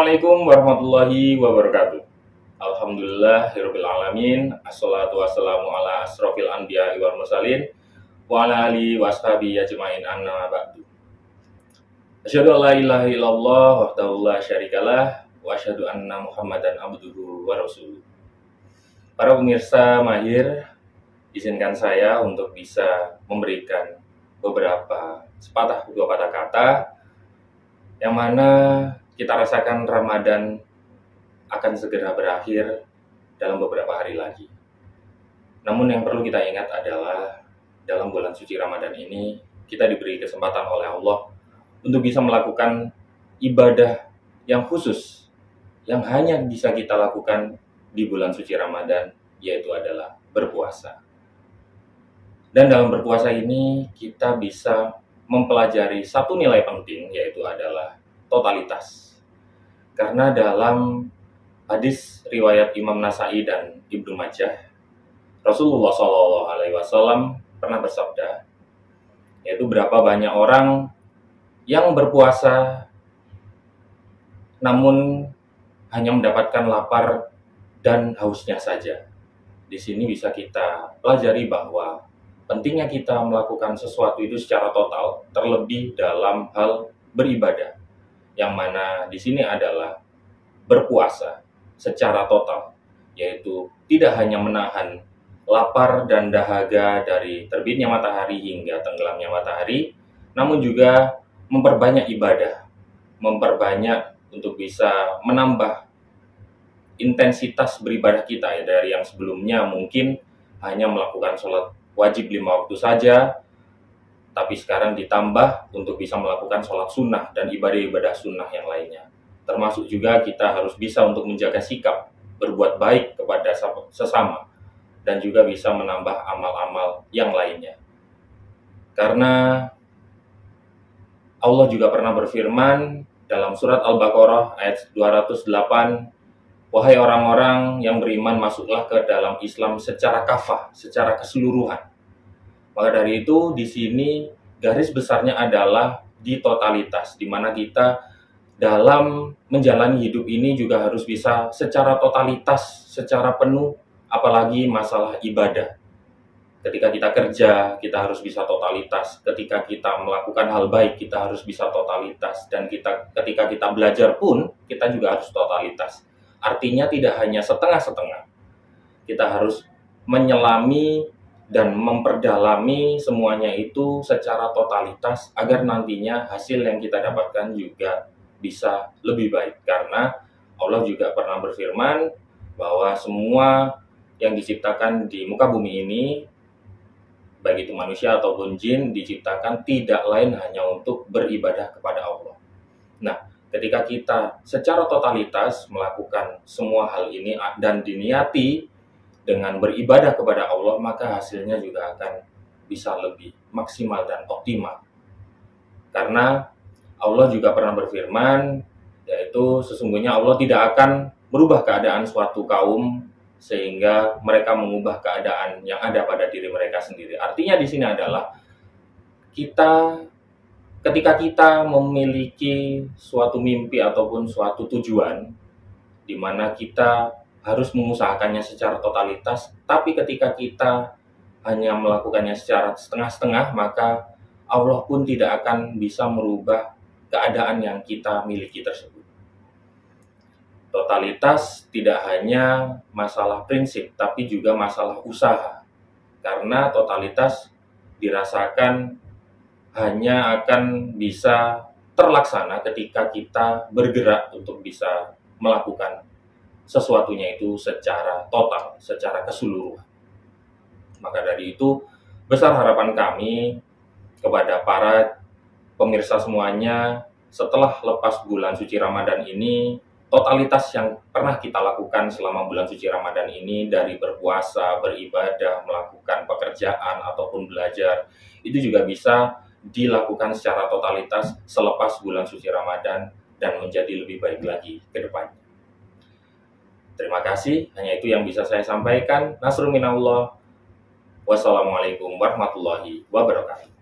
Assalamualaikum warahmatullahi wabarakatuh. Alhamdulillahirabbil alamin. Assalatu wassalamu ala asrofil anbiya'i wal mursalin wa ala alihi washabihi ajmain amma ba'du. Asyhadu an la ilaha illallah wahdahu la syarikalah wa asyhadu anna Muhammadan abduhu wa rasuluh. Para pemirsa mahir, izinkan saya untuk bisa memberikan beberapa dua patah kata yang mana kita rasakan Ramadan akan segera berakhir dalam beberapa hari lagi. Namun yang perlu kita ingat adalah dalam bulan suci Ramadan ini kita diberi kesempatan oleh Allah untuk bisa melakukan ibadah yang khusus yang hanya bisa kita lakukan di bulan suci Ramadan, yaitu adalah berpuasa. Dan dalam berpuasa ini kita bisa mempelajari satu nilai penting, yaitu adalah totalitas. Karena dalam hadis riwayat Imam Nasai dan Ibnu Majah, Rasulullah SAW pernah bersabda, yaitu berapa banyak orang yang berpuasa namun hanya mendapatkan lapar dan hausnya saja. Di sini bisa kita pelajari bahwa pentingnya kita melakukan sesuatu itu secara total, terlebih dalam hal beribadah, yang mana di sini adalah berpuasa secara total, yaitu tidak hanya menahan lapar dan dahaga dari terbitnya matahari hingga tenggelamnya matahari, namun juga memperbanyak ibadah, memperbanyak untuk bisa menambah intensitas beribadah kita ya, dari yang sebelumnya mungkin hanya melakukan sholat wajib 5 waktu saja, tapi sekarang ditambah untuk bisa melakukan sholat sunnah dan ibadah-ibadah sunnah yang lainnya. Termasuk juga kita harus bisa untuk menjaga sikap, berbuat baik kepada sesama, dan juga bisa menambah amal-amal yang lainnya. Karena Allah juga pernah berfirman dalam surat Al-Baqarah ayat 208, "Wahai orang-orang yang beriman, masuklah ke dalam Islam secara kafah, secara keseluruhan." Maka dari itu di sini garis besarnya adalah di totalitas, di mana kita dalam menjalani hidup ini juga harus bisa secara totalitas, secara penuh, apalagi masalah ibadah. Ketika kita kerja, kita harus bisa totalitas. Ketika kita melakukan hal baik, kita harus bisa totalitas. Dan ketika kita belajar pun, kita juga harus totalitas. Artinya tidak hanya setengah-setengah. Kita harus menyelami dan memperdalami semuanya itu secara totalitas agar nantinya hasil yang kita dapatkan juga bisa lebih baik. Karena Allah juga pernah berfirman bahwa semua yang diciptakan di muka bumi ini, baik itu manusia ataupun jin, diciptakan tidak lain hanya untuk beribadah kepada Allah. Nah, ketika kita secara totalitas melakukan semua hal ini dan diniati dengan beribadah kepada Allah, maka hasilnya juga akan bisa lebih maksimal dan optimal. Karena Allah juga pernah berfirman, yaitu sesungguhnya Allah tidak akan merubah keadaan suatu kaum sehingga mereka mengubah keadaan yang ada pada diri mereka sendiri. Artinya di sini adalah ketika kita memiliki suatu mimpi ataupun suatu tujuan, di mana kita harus mengusahakannya secara totalitas, tapi ketika kita hanya melakukannya secara setengah-setengah, maka Allah pun tidak akan bisa merubah keadaan yang kita miliki tersebut. Totalitas tidak hanya masalah prinsip, tapi juga masalah usaha. Karena totalitas dirasakan hanya akan bisa terlaksana ketika kita bergerak untuk bisa melakukan sesuatunya itu secara total, secara keseluruhan. Maka dari itu, besar harapan kami kepada para pemirsa semuanya, setelah lepas bulan suci Ramadan ini, totalitas yang pernah kita lakukan selama bulan suci Ramadan ini, dari berpuasa, beribadah, melakukan pekerjaan, ataupun belajar, itu juga bisa dilakukan secara totalitas selepas bulan suci Ramadan dan menjadi lebih baik lagi ke depannya. Terima kasih, hanya itu yang bisa saya sampaikan. Nasrul minallah. Wassalamualaikum warahmatullahi wabarakatuh.